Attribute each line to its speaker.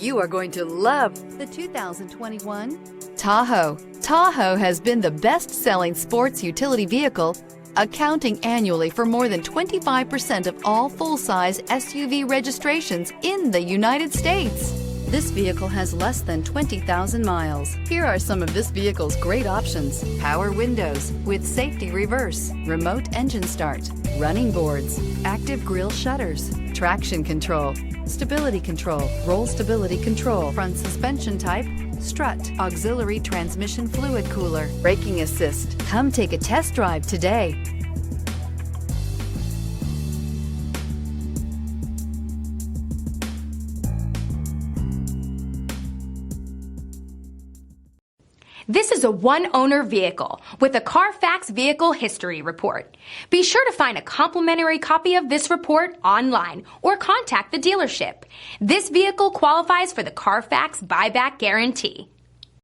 Speaker 1: You are going to love the 2021 Tahoe. Tahoe has been the best-selling sports utility vehicle, accounting annually for more than 25% of all full-size SUV registrations in the United States. This vehicle has less than 20,000 miles. Here are some of this vehicle's great options: power windows with safety reverse, remote engine start, running boards, active grille shutters, traction control, stability control, roll stability control, front suspension type, strut, auxiliary transmission fluid cooler, braking assist. Come take a test drive today.
Speaker 2: This is a one-owner vehicle with a Carfax Vehicle History Report. Be sure to find a complimentary copy of this report online or contact the dealership. This vehicle qualifies for the Carfax Buyback Guarantee.